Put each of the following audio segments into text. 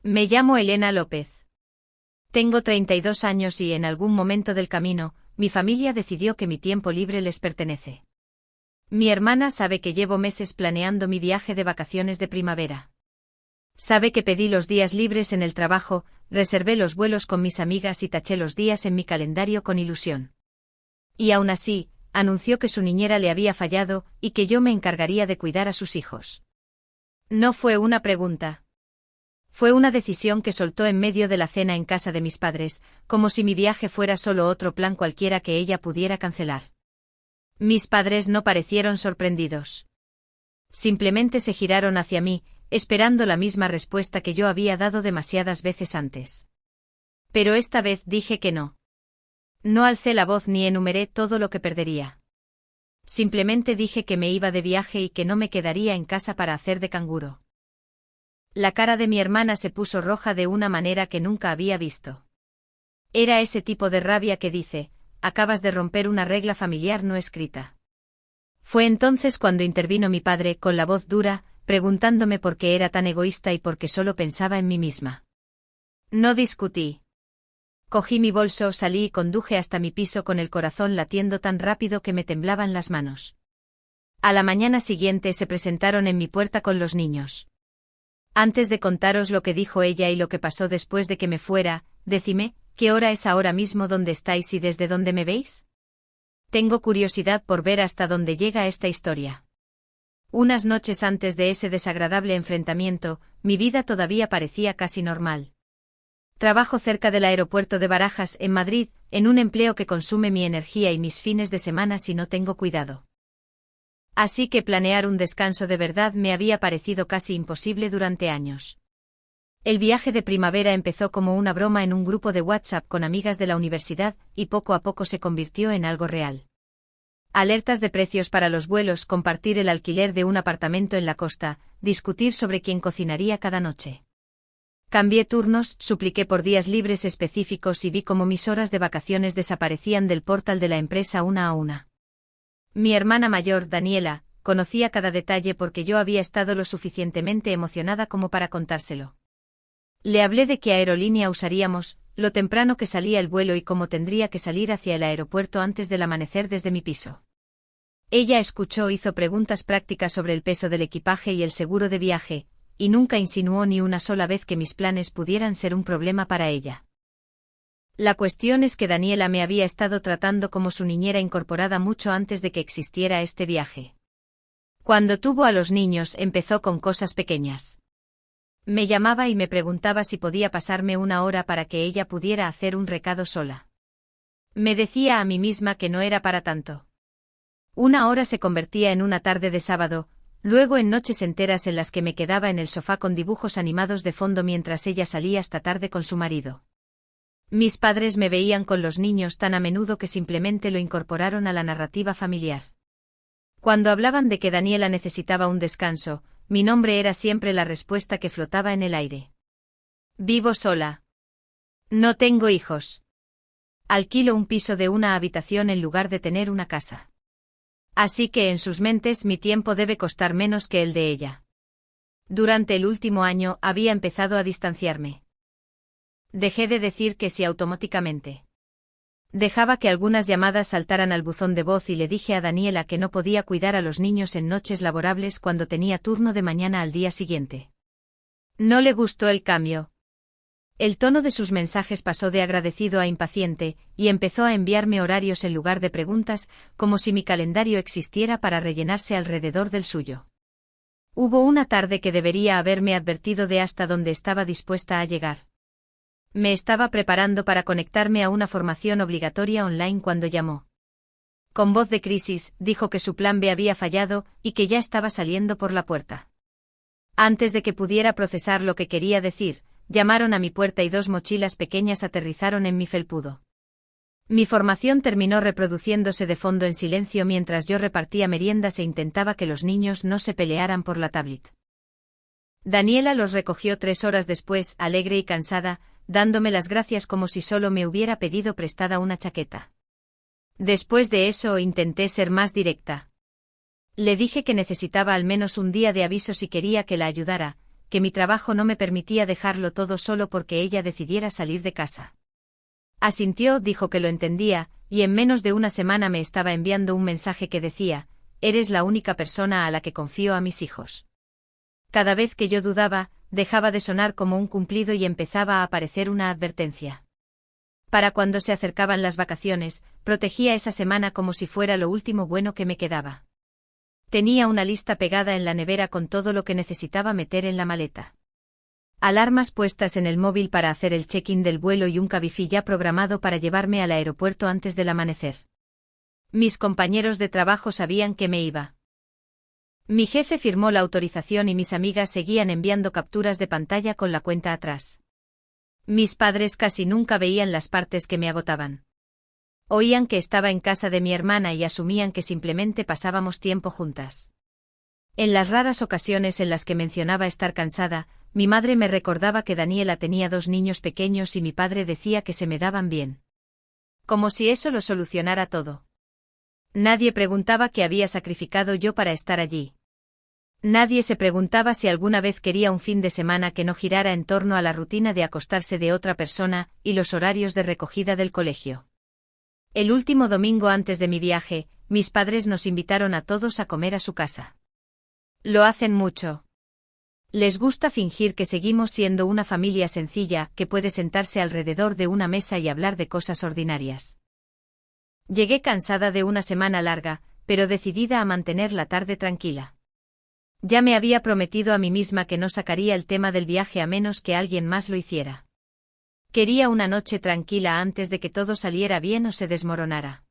Me llamo Elena López. Tengo 32 años y en algún momento del camino, mi familia decidió que mi tiempo libre les pertenece. Mi hermana sabe que llevo meses planeando mi viaje de vacaciones de primavera. Sabe que pedí los días libres en el trabajo, reservé los vuelos con mis amigas y taché los días en mi calendario con ilusión. Y aún así, anunció que su niñera le había fallado y que yo me encargaría de cuidar a sus hijos. No fue una pregunta. Fue una decisión que soltó en medio de la cena en casa de mis padres, como si mi viaje fuera solo otro plan cualquiera que ella pudiera cancelar. Mis padres no parecieron sorprendidos. Simplemente se giraron hacia mí, esperando la misma respuesta que yo había dado demasiadas veces antes. Pero esta vez dije que no. No alcé la voz ni enumeré todo lo que perdería. Simplemente dije que me iba de viaje y que no me quedaría en casa para hacer de canguro. La cara de mi hermana se puso roja de una manera que nunca había visto. Era ese tipo de rabia que dice, acabas de romper una regla familiar no escrita. Fue entonces cuando intervino mi padre con la voz dura, preguntándome por qué era tan egoísta y por qué solo pensaba en mí misma. No discutí. Cogí mi bolso, salí y conduje hasta mi piso con el corazón latiendo tan rápido que me temblaban las manos. A la mañana siguiente se presentaron en mi puerta con los niños. Antes de contaros lo que dijo ella y lo que pasó después de que me fuera, decime, ¿qué hora es ahora mismo donde estáis y desde dónde me veis? Tengo curiosidad por ver hasta dónde llega esta historia. Unas noches antes de ese desagradable enfrentamiento, mi vida todavía parecía casi normal. Trabajo cerca del aeropuerto de Barajas, en Madrid, en un empleo que consume mi energía y mis fines de semana si no tengo cuidado. Así que planear un descanso de verdad me había parecido casi imposible durante años. El viaje de primavera empezó como una broma en un grupo de WhatsApp con amigas de la universidad y poco a poco se convirtió en algo real. Alertas de precios para los vuelos, compartir el alquiler de un apartamento en la costa, discutir sobre quién cocinaría cada noche. Cambié turnos, supliqué por días libres específicos y vi cómo mis horas de vacaciones desaparecían del portal de la empresa una a una. Mi hermana mayor, Daniela, conocía cada detalle porque yo había estado lo suficientemente emocionada como para contárselo. Le hablé de qué aerolínea usaríamos, lo temprano que salía el vuelo y cómo tendría que salir hacia el aeropuerto antes del amanecer desde mi piso. Ella escuchó, hizo preguntas prácticas sobre el peso del equipaje y el seguro de viaje, y nunca insinuó ni una sola vez que mis planes pudieran ser un problema para ella. La cuestión es que Daniela me había estado tratando como su niñera incorporada mucho antes de que existiera este viaje. Cuando tuvo a los niños empezó con cosas pequeñas. Me llamaba y me preguntaba si podía pasarme una hora para que ella pudiera hacer un recado sola. Me decía a mí misma que no era para tanto. Una hora se convertía en una tarde de sábado, luego en noches enteras en las que me quedaba en el sofá con dibujos animados de fondo mientras ella salía hasta tarde con su marido. Mis padres me veían con los niños tan a menudo que simplemente lo incorporaron a la narrativa familiar. Cuando hablaban de que Daniela necesitaba un descanso, mi nombre era siempre la respuesta que flotaba en el aire. Vivo sola. No tengo hijos. Alquilo un piso de una habitación en lugar de tener una casa. Así que en sus mentes mi tiempo debe costar menos que el de ella. Durante el último año había empezado a distanciarme. Dejé de decir que sí automáticamente. Dejaba que algunas llamadas saltaran al buzón de voz y le dije a Daniela que no podía cuidar a los niños en noches laborables cuando tenía turno de mañana al día siguiente. No le gustó el cambio. El tono de sus mensajes pasó de agradecido a impaciente, y empezó a enviarme horarios en lugar de preguntas, como si mi calendario existiera para rellenarse alrededor del suyo. Hubo una tarde que debería haberme advertido de hasta dónde estaba dispuesta a llegar. Me estaba preparando para conectarme a una formación obligatoria online cuando llamó. Con voz de crisis, dijo que su plan B había fallado y que ya estaba saliendo por la puerta. Antes de que pudiera procesar lo que quería decir, llamaron a mi puerta y 2 mochilas pequeñas aterrizaron en mi felpudo. Mi formación terminó reproduciéndose de fondo en silencio mientras yo repartía meriendas e intentaba que los niños no se pelearan por la tablet. Daniela los recogió 3 horas después, alegre y cansada, dándome las gracias como si solo me hubiera pedido prestada una chaqueta. Después de eso intenté ser más directa. Le dije que necesitaba al menos un día de aviso si quería que la ayudara, que mi trabajo no me permitía dejarlo todo solo porque ella decidiera salir de casa. Asintió, dijo que lo entendía, y en menos de una semana me estaba enviando un mensaje que decía: «Eres la única persona a la que confío a mis hijos». Cada vez que yo dudaba, dejaba de sonar como un cumplido y empezaba a aparecer una advertencia. Para cuando se acercaban las vacaciones, protegía esa semana como si fuera lo último bueno que me quedaba. Tenía una lista pegada en la nevera con todo lo que necesitaba meter en la maleta. Alarmas puestas en el móvil para hacer el check-in del vuelo y un Cabify ya programado para llevarme al aeropuerto antes del amanecer. Mis compañeros de trabajo sabían que me iba. Mi jefe firmó la autorización y mis amigas seguían enviando capturas de pantalla con la cuenta atrás. Mis padres casi nunca veían las partes que me agotaban. Oían que estaba en casa de mi hermana y asumían que simplemente pasábamos tiempo juntas. En las raras ocasiones en las que mencionaba estar cansada, mi madre me recordaba que Daniela tenía 2 niños pequeños y mi padre decía que se me daban bien. Como si eso lo solucionara todo. Nadie preguntaba qué había sacrificado yo para estar allí. Nadie se preguntaba si alguna vez quería un fin de semana que no girara en torno a la rutina de acostarse de otra persona y los horarios de recogida del colegio. El último domingo antes de mi viaje, mis padres nos invitaron a todos a comer a su casa. Lo hacen mucho. Les gusta fingir que seguimos siendo una familia sencilla que puede sentarse alrededor de una mesa y hablar de cosas ordinarias. Llegué cansada de una semana larga, pero decidida a mantener la tarde tranquila. Ya me había prometido a mí misma que no sacaría el tema del viaje a menos que alguien más lo hiciera. Quería una noche tranquila antes de que todo saliera bien o se desmoronara.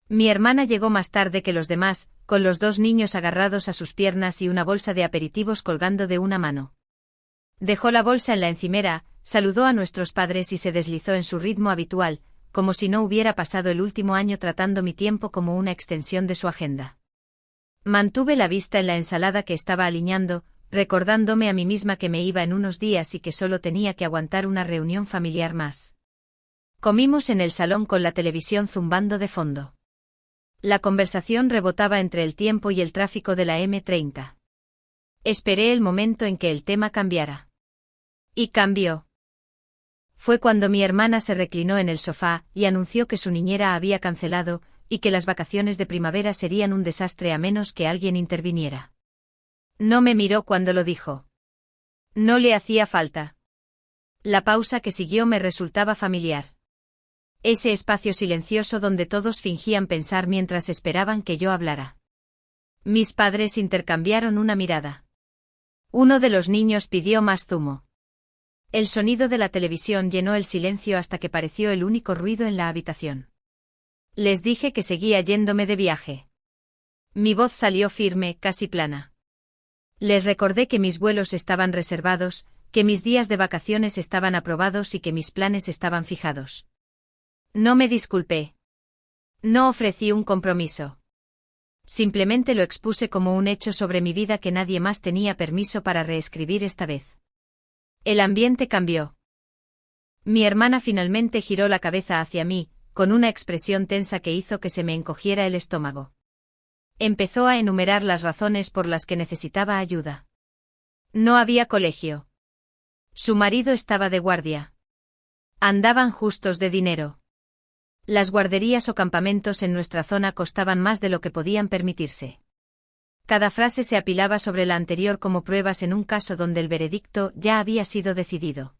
Mi hermana llegó más tarde que los demás, con los 2 niños agarrados a sus piernas y una bolsa de aperitivos colgando de una mano. Dejó la bolsa en la encimera, saludó a nuestros padres y se deslizó en su ritmo habitual, como si no hubiera pasado el último año tratando mi tiempo como una extensión de su agenda. Mantuve la vista en la ensalada que estaba aliñando, recordándome a mí misma que me iba en unos días y que solo tenía que aguantar una reunión familiar más. Comimos en el salón con la televisión zumbando de fondo. La conversación rebotaba entre el tiempo y el tráfico de la M30. Esperé el momento en que el tema cambiara. Y cambió. Fue cuando mi hermana se reclinó en el sofá y anunció que su niñera había cancelado y que las vacaciones de primavera serían un desastre a menos que alguien interviniera. No me miró cuando lo dijo. No le hacía falta. La pausa que siguió me resultaba familiar. Ese espacio silencioso donde todos fingían pensar mientras esperaban que yo hablara. Mis padres intercambiaron una mirada. Uno de los niños pidió más zumo. El sonido de la televisión llenó el silencio hasta que pareció el único ruido en la habitación. Les dije que seguía yéndome de viaje. Mi voz salió firme, casi plana. Les recordé que mis vuelos estaban reservados, que mis días de vacaciones estaban aprobados y que mis planes estaban fijados. No me disculpé. No ofrecí un compromiso. Simplemente lo expuse como un hecho sobre mi vida que nadie más tenía permiso para reescribir esta vez. El ambiente cambió. Mi hermana finalmente giró la cabeza hacia mí, con una expresión tensa que hizo que se me encogiera el estómago. Empezó a enumerar las razones por las que necesitaba ayuda. No había colegio. Su marido estaba de guardia. Andaban justos de dinero. Las guarderías o campamentos en nuestra zona costaban más de lo que podían permitirse. Cada frase se apilaba sobre la anterior como pruebas en un caso donde el veredicto ya había sido decidido.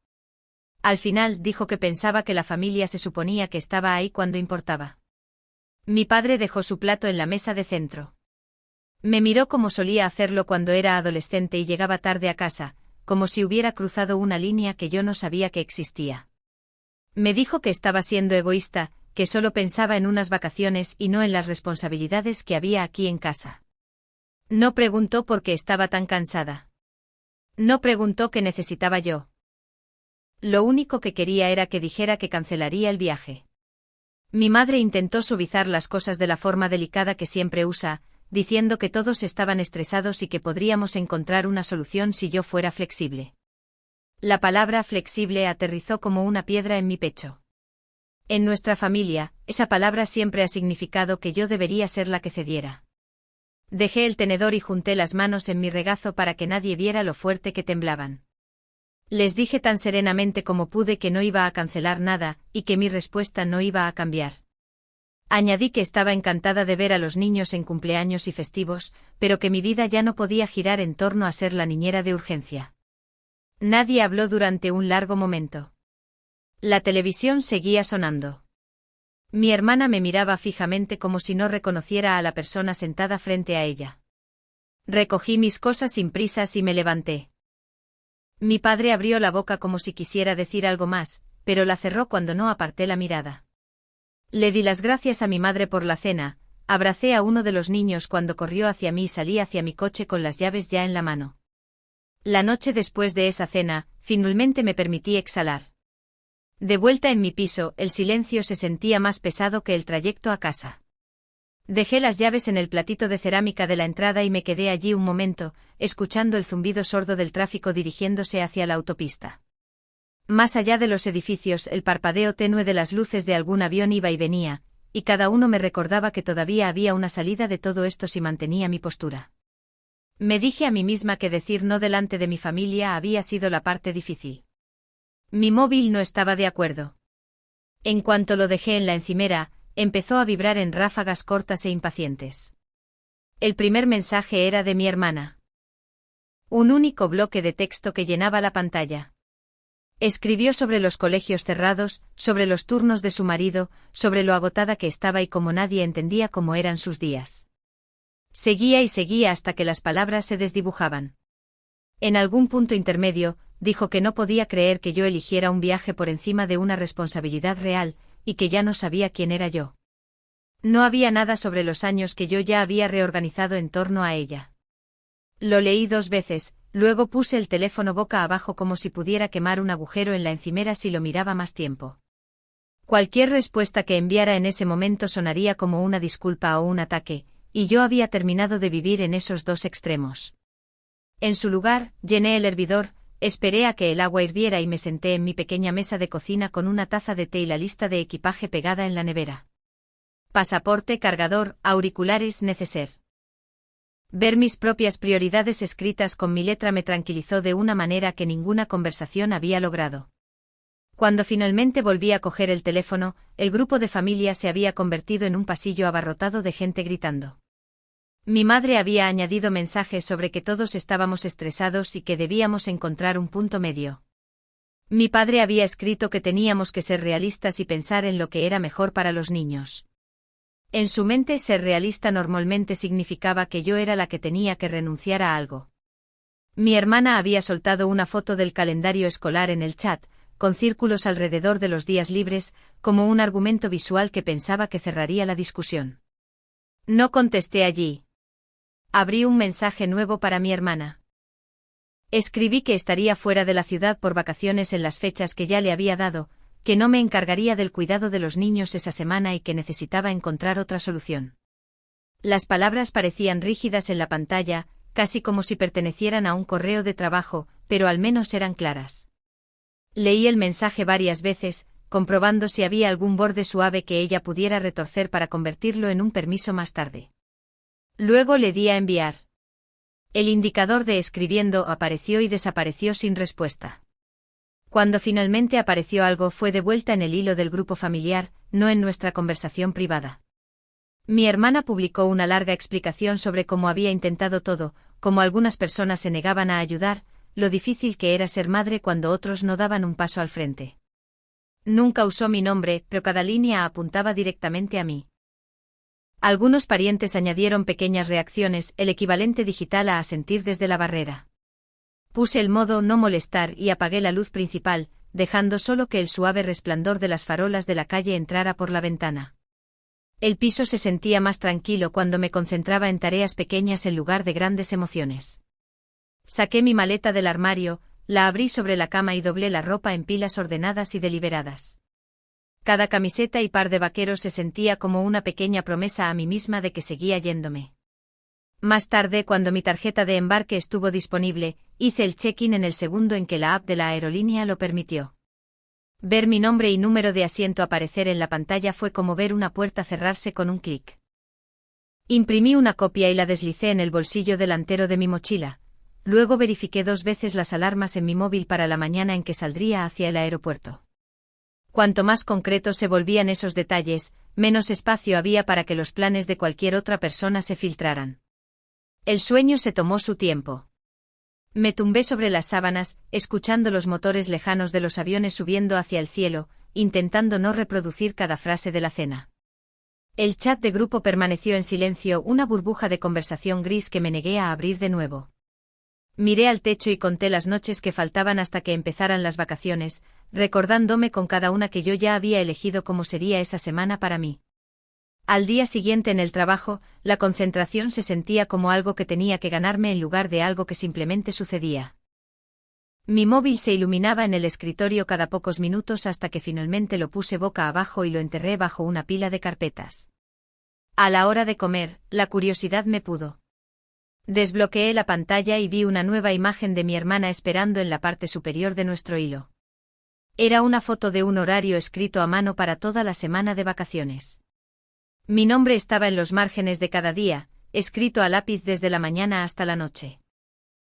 Al final dijo que pensaba que la familia se suponía que estaba ahí cuando importaba. Mi padre dejó su plato en la mesa de centro. Me miró como solía hacerlo cuando era adolescente y llegaba tarde a casa, como si hubiera cruzado una línea que yo no sabía que existía. Me dijo que estaba siendo egoísta, que solo pensaba en unas vacaciones y no en las responsabilidades que había aquí en casa. No preguntó por qué estaba tan cansada. No preguntó qué necesitaba yo. Lo único que quería era que dijera que cancelaría el viaje. Mi madre intentó suavizar las cosas de la forma delicada que siempre usa, diciendo que todos estaban estresados y que podríamos encontrar una solución si yo fuera flexible. La palabra flexible aterrizó como una piedra en mi pecho. En nuestra familia, esa palabra siempre ha significado que yo debería ser la que cediera. Dejé el tenedor y junté las manos en mi regazo para que nadie viera lo fuerte que temblaban. Les dije tan serenamente como pude que no iba a cancelar nada, y que mi respuesta no iba a cambiar. Añadí que estaba encantada de ver a los niños en cumpleaños y festivos, pero que mi vida ya no podía girar en torno a ser la niñera de urgencia. Nadie habló durante un largo momento. La televisión seguía sonando. Mi hermana me miraba fijamente como si no reconociera a la persona sentada frente a ella. Recogí mis cosas sin prisas y me levanté. Mi padre abrió la boca como si quisiera decir algo más, pero la cerró cuando no aparté la mirada. Le di las gracias a mi madre por la cena, abracé a uno de los niños cuando corrió hacia mí y salí hacia mi coche con las llaves ya en la mano. La noche después de esa cena, finalmente me permití exhalar. De vuelta en mi piso, el silencio se sentía más pesado que el trayecto a casa. Dejé las llaves en el platito de cerámica de la entrada y me quedé allí un momento, escuchando el zumbido sordo del tráfico dirigiéndose hacia la autopista. Más allá de los edificios, el parpadeo tenue de las luces de algún avión iba y venía, y cada uno me recordaba que todavía había una salida de todo esto si mantenía mi postura. Me dije a mí misma que decir no delante de mi familia había sido la parte difícil. Mi móvil no estaba de acuerdo. En cuanto lo dejé en la encimera, empezó a vibrar en ráfagas cortas e impacientes. El primer mensaje era de mi hermana. Un único bloque de texto que llenaba la pantalla. Escribió sobre los colegios cerrados, sobre los turnos de su marido, sobre lo agotada que estaba y cómo nadie entendía cómo eran sus días. Seguía y seguía hasta que las palabras se desdibujaban. En algún punto intermedio, dijo que no podía creer que yo eligiera un viaje por encima de una responsabilidad real, y que ya no sabía quién era yo. No había nada sobre los años que yo ya había reorganizado en torno a ella. Lo leí 2 veces, luego puse el teléfono boca abajo como si pudiera quemar un agujero en la encimera si lo miraba más tiempo. Cualquier respuesta que enviara en ese momento sonaría como una disculpa o un ataque, y yo había terminado de vivir en esos 2 extremos. En su lugar, llené el hervidor, esperé a que el agua hirviera y me senté en mi pequeña mesa de cocina con una taza de té y la lista de equipaje pegada en la nevera. Pasaporte, cargador, auriculares, neceser. Ver mis propias prioridades escritas con mi letra me tranquilizó de una manera que ninguna conversación había logrado. Cuando finalmente volví a coger el teléfono, el grupo de familia se había convertido en un pasillo abarrotado de gente gritando. Mi madre había añadido mensajes sobre que todos estábamos estresados y que debíamos encontrar un punto medio. Mi padre había escrito que teníamos que ser realistas y pensar en lo que era mejor para los niños. En su mente, ser realista normalmente significaba que yo era la que tenía que renunciar a algo. Mi hermana había soltado una foto del calendario escolar en el chat, con círculos alrededor de los días libres, como un argumento visual que pensaba que cerraría la discusión. No contesté allí. Abrí un mensaje nuevo para mi hermana. Escribí que estaría fuera de la ciudad por vacaciones en las fechas que ya le había dado, que no me encargaría del cuidado de los niños esa semana y que necesitaba encontrar otra solución. Las palabras parecían rígidas en la pantalla, casi como si pertenecieran a un correo de trabajo, pero al menos eran claras. Leí el mensaje varias veces, comprobando si había algún borde suave que ella pudiera retorcer para convertirlo en un permiso más tarde. Luego le di a enviar. El indicador de escribiendo apareció y desapareció sin respuesta. Cuando finalmente apareció algo fue de vuelta en el hilo del grupo familiar, no en nuestra conversación privada. Mi hermana publicó una larga explicación sobre cómo había intentado todo, cómo algunas personas se negaban a ayudar, lo difícil que era ser madre cuando otros no daban un paso al frente. Nunca usó mi nombre, pero cada línea apuntaba directamente a mí. Algunos parientes añadieron pequeñas reacciones, el equivalente digital a asentir desde la barrera. Puse el modo no molestar y apagué la luz principal, dejando solo que el suave resplandor de las farolas de la calle entrara por la ventana. El piso se sentía más tranquilo cuando me concentraba en tareas pequeñas en lugar de grandes emociones. Saqué mi maleta del armario, la abrí sobre la cama y doblé la ropa en pilas ordenadas y deliberadas. Cada camiseta y par de vaqueros se sentía como una pequeña promesa a mí misma de que seguía yéndome. Más tarde, cuando mi tarjeta de embarque estuvo disponible, hice el check-in en el segundo en que la app de la aerolínea lo permitió. Ver mi nombre y número de asiento aparecer en la pantalla fue como ver una puerta cerrarse con un clic. Imprimí una copia y la deslicé en el bolsillo delantero de mi mochila. Luego verifiqué 2 veces las alarmas en mi móvil para la mañana en que saldría hacia el aeropuerto. Cuanto más concretos se volvían esos detalles, menos espacio había para que los planes de cualquier otra persona se filtraran. El sueño se tomó su tiempo. Me tumbé sobre las sábanas, escuchando los motores lejanos de los aviones subiendo hacia el cielo, intentando no reproducir cada frase de la cena. El chat de grupo permaneció en silencio, una burbuja de conversación gris que me negué a abrir de nuevo. Miré al techo y conté las noches que faltaban hasta que empezaran las vacaciones, recordándome con cada una que yo ya había elegido cómo sería esa semana para mí. Al día siguiente en el trabajo, la concentración se sentía como algo que tenía que ganarme en lugar de algo que simplemente sucedía. Mi móvil se iluminaba en el escritorio cada pocos minutos hasta que finalmente lo puse boca abajo y lo enterré bajo una pila de carpetas. A la hora de comer, la curiosidad me pudo. Desbloqueé la pantalla y vi una nueva imagen de mi hermana esperando en la parte superior de nuestro hilo. Era una foto de un horario escrito a mano para toda la semana de vacaciones. Mi nombre estaba en los márgenes de cada día, escrito a lápiz desde la mañana hasta la noche.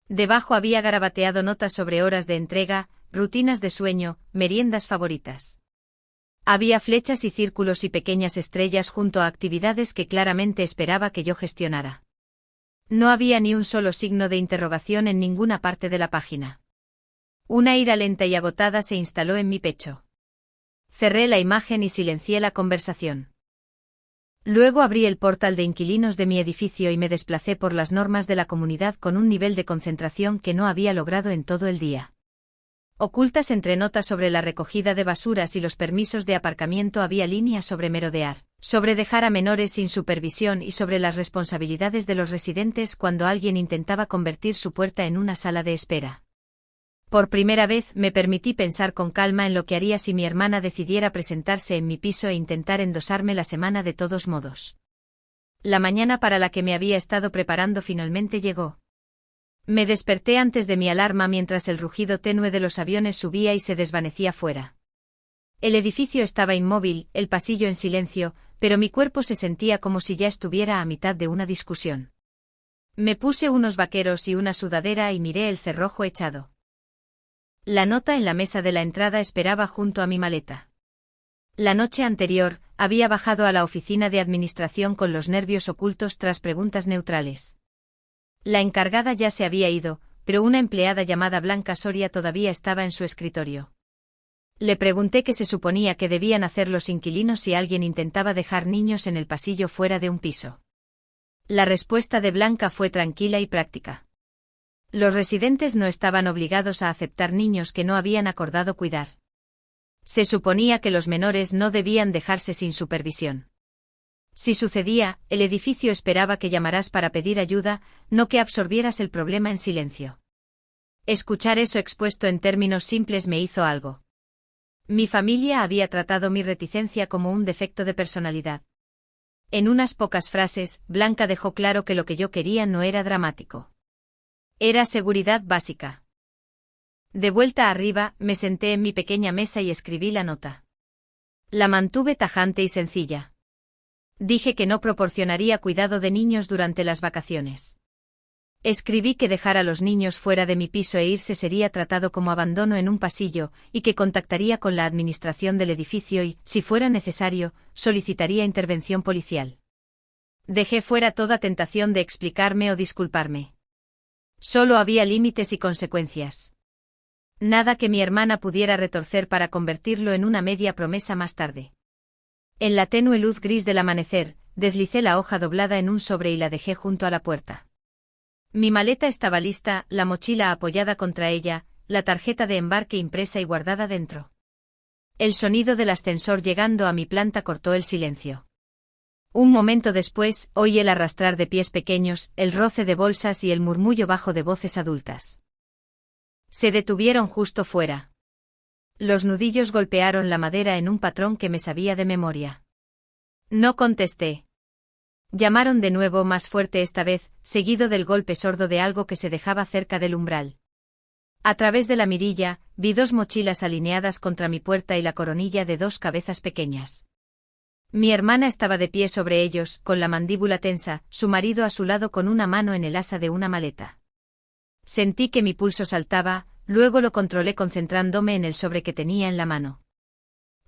Debajo había garabateado notas sobre horas de entrega, rutinas de sueño, meriendas favoritas. Había flechas y círculos y pequeñas estrellas junto a actividades que claramente esperaba que yo gestionara. No había ni un solo signo de interrogación en ninguna parte de la página. Una ira lenta y agotada se instaló en mi pecho. Cerré la imagen y silencié la conversación. Luego abrí el portal de inquilinos de mi edificio y me desplacé por las normas de la comunidad con un nivel de concentración que no había logrado en todo el día. Ocultas entre notas sobre la recogida de basuras y los permisos de aparcamiento había líneas sobre merodear, sobre dejar a menores sin supervisión y sobre las responsabilidades de los residentes cuando alguien intentaba convertir su puerta en una sala de espera. Por primera vez me permití pensar con calma en lo que haría si mi hermana decidiera presentarse en mi piso e intentar endosarme la semana de todos modos. La mañana para la que me había estado preparando finalmente llegó. Me desperté antes de mi alarma mientras el rugido tenue de los aviones subía y se desvanecía fuera. El edificio estaba inmóvil, el pasillo en silencio, pero mi cuerpo se sentía como si ya estuviera a mitad de una discusión. Me puse unos vaqueros y una sudadera y miré el cerrojo echado. La nota en la mesa de la entrada esperaba junto a mi maleta. La noche anterior, había bajado a la oficina de administración con los nervios ocultos tras preguntas neutrales. La encargada ya se había ido, pero una empleada llamada Blanca Soria todavía estaba en su escritorio. Le pregunté qué se suponía que debían hacer los inquilinos si alguien intentaba dejar niños en el pasillo fuera de un piso. La respuesta de Blanca fue tranquila y práctica. Los residentes no estaban obligados a aceptar niños que no habían acordado cuidar. Se suponía que los menores no debían dejarse sin supervisión. Si sucedía, el edificio esperaba que llamaras para pedir ayuda, no que absorbieras el problema en silencio. Escuchar eso expuesto en términos simples me hizo algo. Mi familia había tratado mi reticencia como un defecto de personalidad. En unas pocas frases, Blanca dejó claro que lo que yo quería no era dramático. Era seguridad básica. De vuelta arriba, me senté en mi pequeña mesa y escribí la nota. La mantuve tajante y sencilla. Dije que no proporcionaría cuidado de niños durante las vacaciones. Escribí que dejar a los niños fuera de mi piso e irse sería tratado como abandono en un pasillo, y que contactaría con la administración del edificio y, si fuera necesario, solicitaría intervención policial. Dejé fuera toda tentación de explicarme o disculparme. Solo había límites y consecuencias. Nada que mi hermana pudiera retorcer para convertirlo en una media promesa más tarde. En la tenue luz gris del amanecer, deslicé la hoja doblada en un sobre y la dejé junto a la puerta. Mi maleta estaba lista, la mochila apoyada contra ella, la tarjeta de embarque impresa y guardada dentro. El sonido del ascensor llegando a mi planta cortó el silencio. Un momento después, oí el arrastrar de pies pequeños, el roce de bolsas y el murmullo bajo de voces adultas. Se detuvieron justo fuera. Los nudillos golpearon la madera en un patrón que me sabía de memoria. No contesté. Llamaron de nuevo más fuerte esta vez, seguido del golpe sordo de algo que se dejaba cerca del umbral. A través de la mirilla, vi 2 mochilas alineadas contra mi puerta y la coronilla de 2 cabezas pequeñas. Mi hermana estaba de pie sobre ellos, con la mandíbula tensa, su marido a su lado con una mano en el asa de una maleta. Sentí que mi pulso saltaba, luego lo controlé concentrándome en el sobre que tenía en la mano.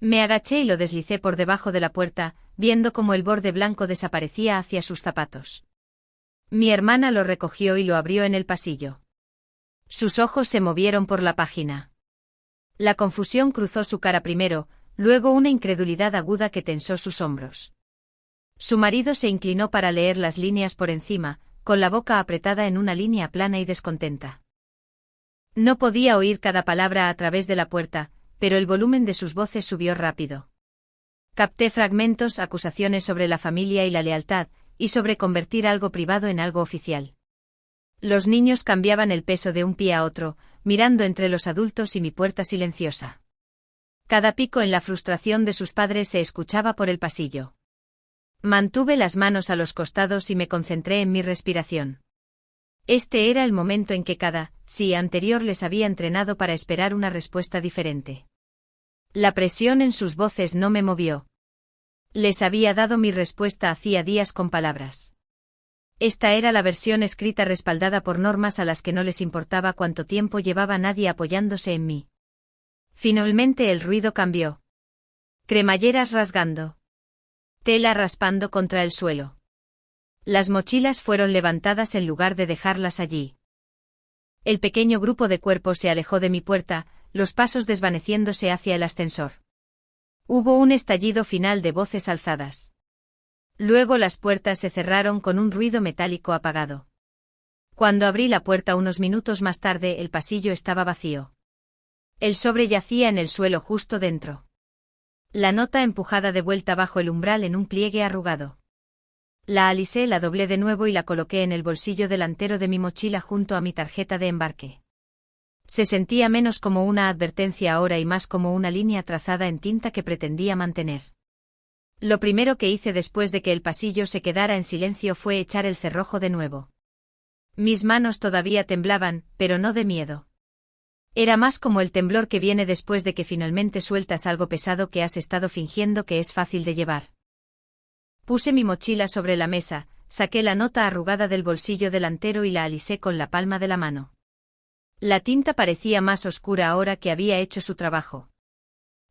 Me agaché y lo deslicé por debajo de la puerta, viendo cómo el borde blanco desaparecía hacia sus zapatos. Mi hermana lo recogió y lo abrió en el pasillo. Sus ojos se movieron por la página. La confusión cruzó su cara primero, luego una incredulidad aguda que tensó sus hombros. Su marido se inclinó para leer las líneas por encima, con la boca apretada en una línea plana y descontenta. No podía oír cada palabra a través de la puerta, pero el volumen de sus voces subió rápido. Capté fragmentos, acusaciones sobre la familia y la lealtad, y sobre convertir algo privado en algo oficial. Los niños cambiaban el peso de un pie a otro, mirando entre los adultos y mi puerta silenciosa. Cada pico en la frustración de sus padres se escuchaba por el pasillo. Mantuve las manos a los costados y me concentré en mi respiración. Este era el momento en que cada sí anterior les había entrenado para esperar una respuesta diferente. La presión en sus voces no me movió. Les había dado mi respuesta hacía días con palabras. Esta era la versión escrita respaldada por normas a las que no les importaba cuánto tiempo llevaba nadie apoyándose en mí. Finalmente el ruido cambió. Cremalleras rasgando. Tela raspando contra el suelo. Las mochilas fueron levantadas en lugar de dejarlas allí. El pequeño grupo de cuerpos se alejó de mi puerta, los pasos desvaneciéndose hacia el ascensor. Hubo un estallido final de voces alzadas. Luego las puertas se cerraron con un ruido metálico apagado. Cuando abrí la puerta unos minutos más tarde, el pasillo estaba vacío. El sobre yacía en el suelo justo dentro. La nota empujada de vuelta bajo el umbral en un pliegue arrugado. La alisé, la doblé de nuevo y la coloqué en el bolsillo delantero de mi mochila junto a mi tarjeta de embarque. Se sentía menos como una advertencia ahora y más como una línea trazada en tinta que pretendía mantener. Lo primero que hice después de que el pasillo se quedara en silencio fue echar el cerrojo de nuevo. Mis manos todavía temblaban, pero no de miedo. Era más como el temblor que viene después de que finalmente sueltas algo pesado que has estado fingiendo que es fácil de llevar. Puse mi mochila sobre la mesa, saqué la nota arrugada del bolsillo delantero y la alisé con la palma de la mano. La tinta parecía más oscura ahora que había hecho su trabajo.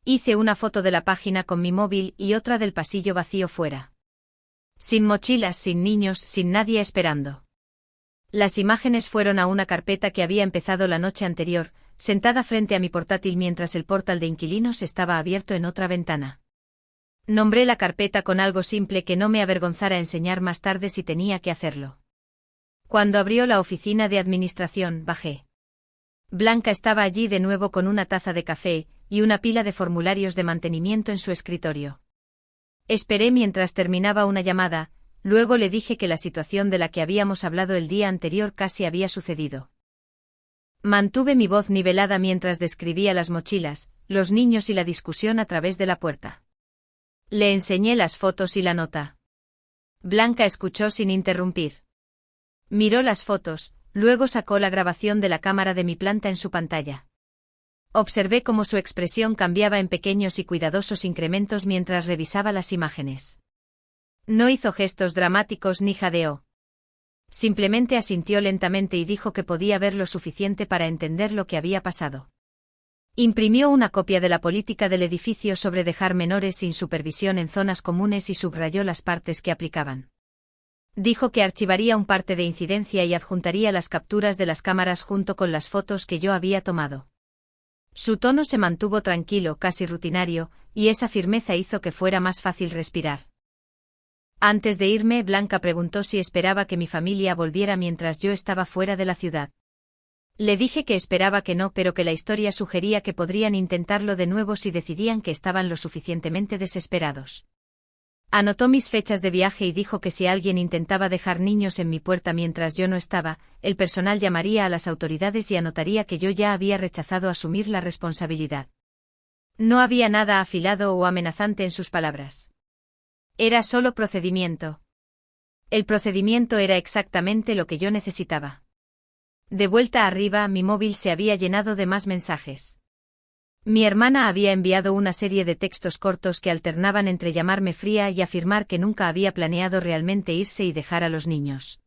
Hice una foto de la página con mi móvil y otra del pasillo vacío fuera. Sin mochilas, sin niños, sin nadie esperando. Las imágenes fueron a una carpeta que había empezado la noche anterior, sentada frente a mi portátil mientras el portal de inquilinos estaba abierto en otra ventana. Nombré la carpeta con algo simple que no me avergonzara enseñar más tarde si tenía que hacerlo. Cuando abrió la oficina de administración, bajé. Blanca estaba allí de nuevo con una taza de café y una pila de formularios de mantenimiento en su escritorio. Esperé mientras terminaba una llamada, luego le dije que la situación de la que habíamos hablado el día anterior casi había sucedido. Mantuve mi voz nivelada mientras describía las mochilas, los niños y la discusión a través de la puerta. Le enseñé las fotos y la nota. Blanca escuchó sin interrumpir. Miró las fotos, luego sacó la grabación de la cámara de mi planta en su pantalla. Observé cómo su expresión cambiaba en pequeños y cuidadosos incrementos mientras revisaba las imágenes. No hizo gestos dramáticos ni jadeó. Simplemente asintió lentamente y dijo que podía ver lo suficiente para entender lo que había pasado. Imprimió una copia de la política del edificio sobre dejar menores sin supervisión en zonas comunes y subrayó las partes que aplicaban. Dijo que archivaría un parte de incidencia y adjuntaría las capturas de las cámaras junto con las fotos que yo había tomado. Su tono se mantuvo tranquilo, casi rutinario, y esa firmeza hizo que fuera más fácil respirar. Antes de irme, Blanca preguntó si esperaba que mi familia volviera mientras yo estaba fuera de la ciudad. Le dije que esperaba que no, pero que la historia sugería que podrían intentarlo de nuevo si decidían que estaban lo suficientemente desesperados. Anotó mis fechas de viaje y dijo que si alguien intentaba dejar niños en mi puerta mientras yo no estaba, el personal llamaría a las autoridades y anotaría que yo ya había rechazado asumir la responsabilidad. No había nada afilado o amenazante en sus palabras. Era solo procedimiento. El procedimiento era exactamente lo que yo necesitaba. De vuelta arriba, mi móvil se había llenado de más mensajes. Mi hermana había enviado una serie de textos cortos que alternaban entre llamarme fría y afirmar que nunca había planeado realmente irse y dejar a los niños.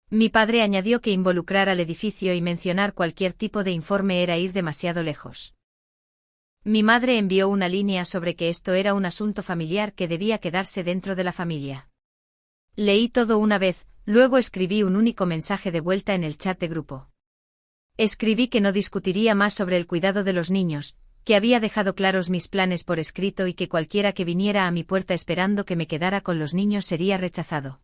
Mi padre añadió que involucrar al edificio y mencionar cualquier tipo de informe era ir demasiado lejos. Mi madre envió una línea sobre que esto era un asunto familiar que debía quedarse dentro de la familia. Leí todo una vez, luego escribí un único mensaje de vuelta en el chat de grupo. Escribí que no discutiría más sobre el cuidado de los niños, que había dejado claros mis planes por escrito y que cualquiera que viniera a mi puerta esperando que me quedara con los niños sería rechazado.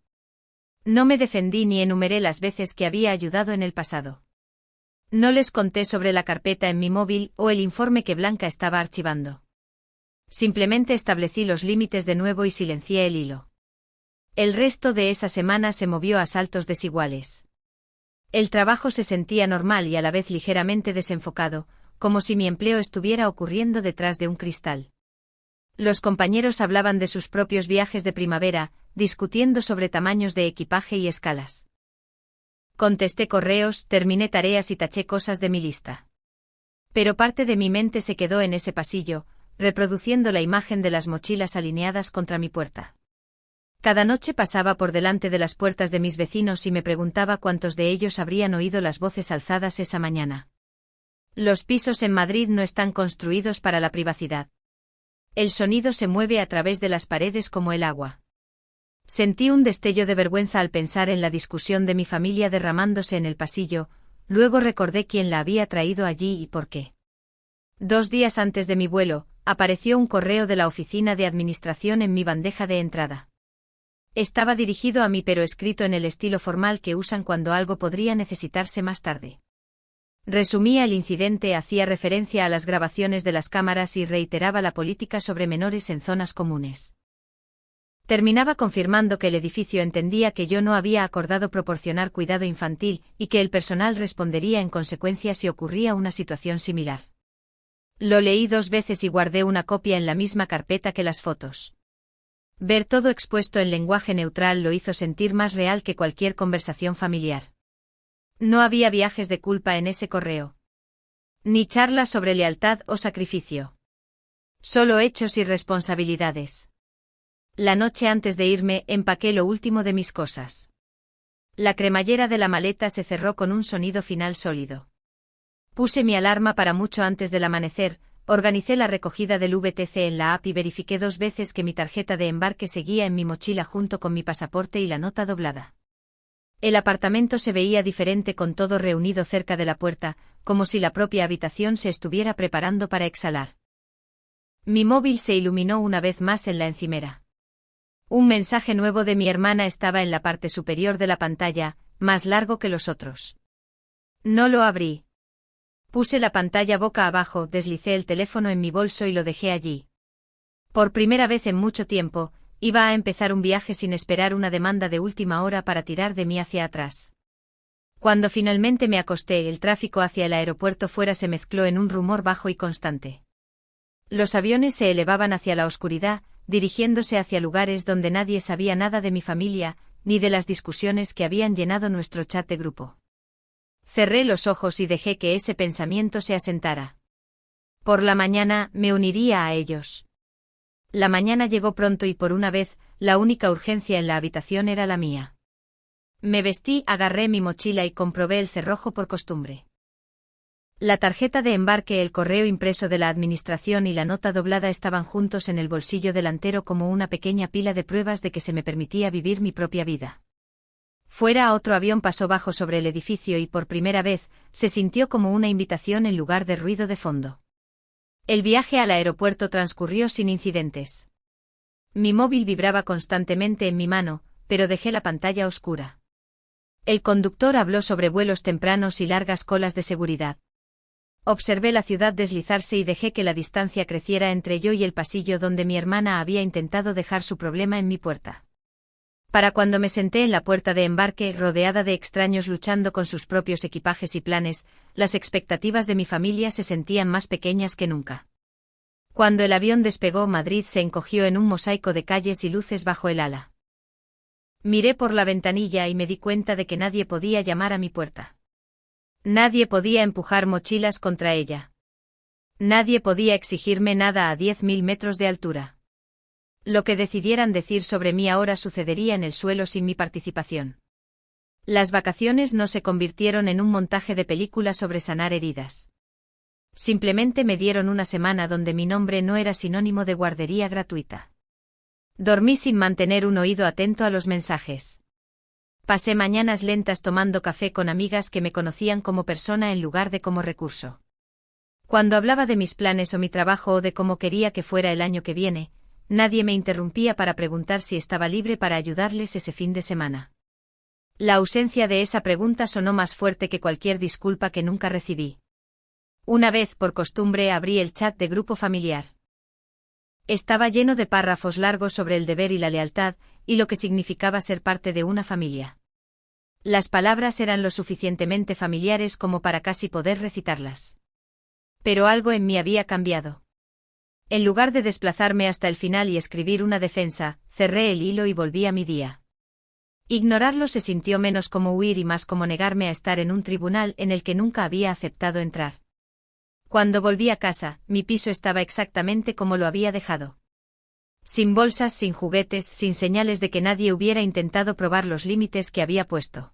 No me defendí ni enumeré las veces que había ayudado en el pasado. No les conté sobre la carpeta en mi móvil o el informe que Blanca estaba archivando. Simplemente establecí los límites de nuevo y silencié el hilo. El resto de esa semana se movió a saltos desiguales. El trabajo se sentía normal y a la vez ligeramente desenfocado, como si mi empleo estuviera ocurriendo detrás de un cristal. Los compañeros hablaban de sus propios viajes de primavera, discutiendo sobre tamaños de equipaje y escalas. Contesté correos, terminé tareas y taché cosas de mi lista. Pero parte de mi mente se quedó en ese pasillo, reproduciendo la imagen de las mochilas alineadas contra mi puerta. Cada noche pasaba por delante de las puertas de mis vecinos y me preguntaba cuántos de ellos habrían oído las voces alzadas esa mañana. Los pisos en Madrid no están construidos para la privacidad. El sonido se mueve a través de las paredes como el agua. Sentí un destello de vergüenza al pensar en la discusión de mi familia derramándose en el pasillo, luego recordé quién la había traído allí y por qué. 2 días antes de mi vuelo, apareció un correo de la oficina de administración en mi bandeja de entrada. Estaba dirigido a mí pero escrito en el estilo formal que usan cuando algo podría necesitarse más tarde. Resumía el incidente, hacía referencia a las grabaciones de las cámaras y reiteraba la política sobre menores en zonas comunes. Terminaba confirmando que el edificio entendía que yo no había acordado proporcionar cuidado infantil y que el personal respondería en consecuencia si ocurría una situación similar. Lo leí 2 veces y guardé una copia en la misma carpeta que las fotos. Ver todo expuesto en lenguaje neutral lo hizo sentir más real que cualquier conversación familiar. No había viajes de culpa en ese correo. Ni charlas sobre lealtad o sacrificio. Solo hechos y responsabilidades. La noche antes de irme, empaqué lo último de mis cosas. La cremallera de la maleta se cerró con un sonido final sólido. Puse mi alarma para mucho antes del amanecer, organicé la recogida del VTC en la app y verifiqué 2 veces que mi tarjeta de embarque seguía en mi mochila junto con mi pasaporte y la nota doblada. El apartamento se veía diferente con todo reunido cerca de la puerta, como si la propia habitación se estuviera preparando para exhalar. Mi móvil se iluminó una vez más en la encimera. Un mensaje nuevo de mi hermana estaba en la parte superior de la pantalla, más largo que los otros. No lo abrí. Puse la pantalla boca abajo, deslicé el teléfono en mi bolso y lo dejé allí. Por primera vez en mucho tiempo, iba a empezar un viaje sin esperar una demanda de última hora para tirar de mí hacia atrás. Cuando finalmente me acosté, el tráfico hacia el aeropuerto fuera se mezcló en un rumor bajo y constante. Los aviones se elevaban hacia la oscuridad, dirigiéndose hacia lugares donde nadie sabía nada de mi familia, ni de las discusiones que habían llenado nuestro chat de grupo. Cerré los ojos y dejé que ese pensamiento se asentara. Por la mañana, me uniría a ellos. La mañana llegó pronto y por una vez, la única urgencia en la habitación era la mía. Me vestí, agarré mi mochila y comprobé el cerrojo por costumbre. La tarjeta de embarque, el correo impreso de la administración y la nota doblada estaban juntos en el bolsillo delantero como una pequeña pila de pruebas de que se me permitía vivir mi propia vida. Fuera, otro avión pasó bajo sobre el edificio y por primera vez, se sintió como una invitación en lugar de ruido de fondo. El viaje al aeropuerto transcurrió sin incidentes. Mi móvil vibraba constantemente en mi mano, pero dejé la pantalla oscura. El conductor habló sobre vuelos tempranos y largas colas de seguridad. Observé la ciudad deslizarse y dejé que la distancia creciera entre yo y el pasillo donde mi hermana había intentado dejar su problema en mi puerta. Para cuando me senté en la puerta de embarque, rodeada de extraños luchando con sus propios equipajes y planes, las expectativas de mi familia se sentían más pequeñas que nunca. Cuando el avión despegó, Madrid se encogió en un mosaico de calles y luces bajo el ala. Miré por la ventanilla y me di cuenta de que nadie podía llamar a mi puerta. Nadie podía empujar mochilas contra ella. Nadie podía exigirme nada a 10.000 metros de altura. Lo que decidieran decir sobre mí ahora sucedería en el suelo sin mi participación. Las vacaciones no se convirtieron en un montaje de película sobre sanar heridas. Simplemente me dieron una semana donde mi nombre no era sinónimo de guardería gratuita. Dormí sin mantener un oído atento a los mensajes. Pasé mañanas lentas tomando café con amigas que me conocían como persona en lugar de como recurso. Cuando hablaba de mis planes o mi trabajo o de cómo quería que fuera el año que viene, nadie me interrumpía para preguntar si estaba libre para ayudarles ese fin de semana. La ausencia de esa pregunta sonó más fuerte que cualquier disculpa que nunca recibí. Una vez, por costumbre, abrí el chat de grupo familiar. Estaba lleno de párrafos largos sobre el deber y la lealtad, y lo que significaba ser parte de una familia. Las palabras eran lo suficientemente familiares como para casi poder recitarlas. Pero algo en mí había cambiado. En lugar de desplazarme hasta el final y escribir una defensa, cerré el hilo y volví a mi día. Ignorarlo se sintió menos como huir y más como negarme a estar en un tribunal en el que nunca había aceptado entrar. Cuando volví a casa, mi piso estaba exactamente como lo había dejado. Sin bolsas, sin juguetes, sin señales de que nadie hubiera intentado probar los límites que había puesto.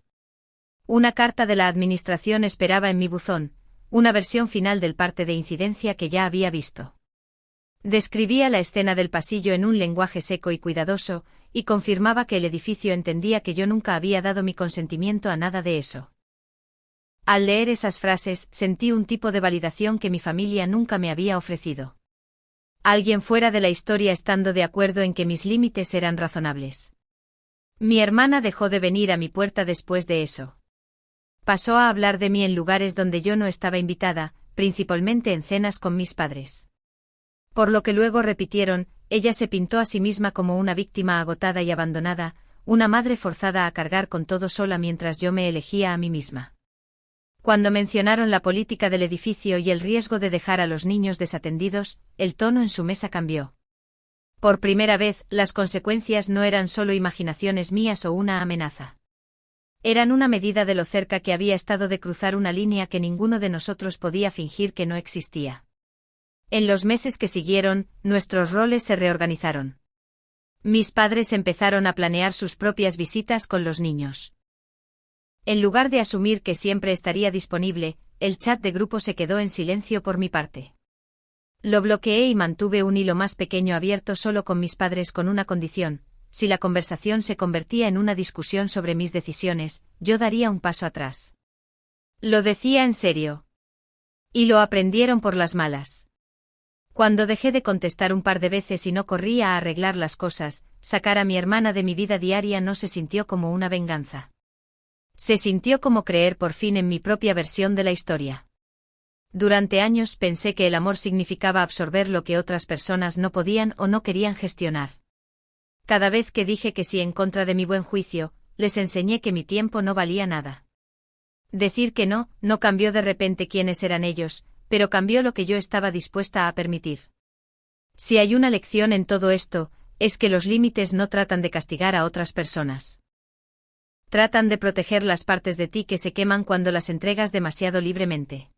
Una carta de la administración esperaba en mi buzón, una versión final del parte de incidencia que ya había visto. Describía la escena del pasillo en un lenguaje seco y cuidadoso, y confirmaba que el edificio entendía que yo nunca había dado mi consentimiento a nada de eso. Al leer esas frases, sentí un tipo de validación que mi familia nunca me había ofrecido. Alguien fuera de la historia estando de acuerdo en que mis límites eran razonables. Mi hermana dejó de venir a mi puerta después de eso. Pasó a hablar de mí en lugares donde yo no estaba invitada, principalmente en cenas con mis padres. Por lo que luego repitieron, ella se pintó a sí misma como una víctima agotada y abandonada, una madre forzada a cargar con todo sola mientras yo me elegía a mí misma. Cuando mencionaron la política del edificio y el riesgo de dejar a los niños desatendidos, el tono en su mesa cambió. Por primera vez, las consecuencias no eran solo imaginaciones mías o una amenaza. Eran una medida de lo cerca que había estado de cruzar una línea que ninguno de nosotros podía fingir que no existía. En los meses que siguieron, nuestros roles se reorganizaron. Mis padres empezaron a planear sus propias visitas con los niños. En lugar de asumir que siempre estaría disponible, el chat de grupo se quedó en silencio por mi parte. Lo bloqueé y mantuve un hilo más pequeño abierto solo con mis padres con una condición: si la conversación se convertía en una discusión sobre mis decisiones, yo daría un paso atrás. Lo decía en serio. Y lo aprendieron por las malas. Cuando dejé de contestar un par de veces y no corría a arreglar las cosas, sacar a mi hermana de mi vida diaria no se sintió como una venganza. Se sintió como creer por fin en mi propia versión de la historia. Durante años pensé que el amor significaba absorber lo que otras personas no podían o no querían gestionar. Cada vez que dije que sí en contra de mi buen juicio, les enseñé que mi tiempo no valía nada. Decir que no, no cambió de repente quiénes eran ellos, pero cambió lo que yo estaba dispuesta a permitir. Si hay una lección en todo esto, es que los límites no tratan de castigar a otras personas. Tratan de proteger las partes de ti que se queman cuando las entregas demasiado libremente.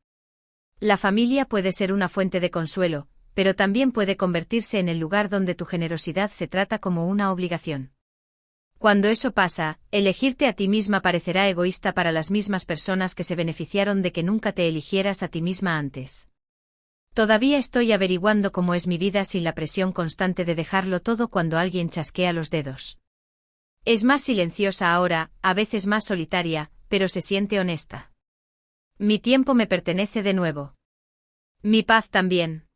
La familia puede ser una fuente de consuelo, pero también puede convertirse en el lugar donde tu generosidad se trata como una obligación. Cuando eso pasa, elegirte a ti misma parecerá egoísta para las mismas personas que se beneficiaron de que nunca te eligieras a ti misma antes. Todavía estoy averiguando cómo es mi vida sin la presión constante de dejarlo todo cuando alguien chasquea los dedos. Es más silenciosa ahora, a veces más solitaria, pero se siente honesta. Mi tiempo me pertenece de nuevo. Mi paz también.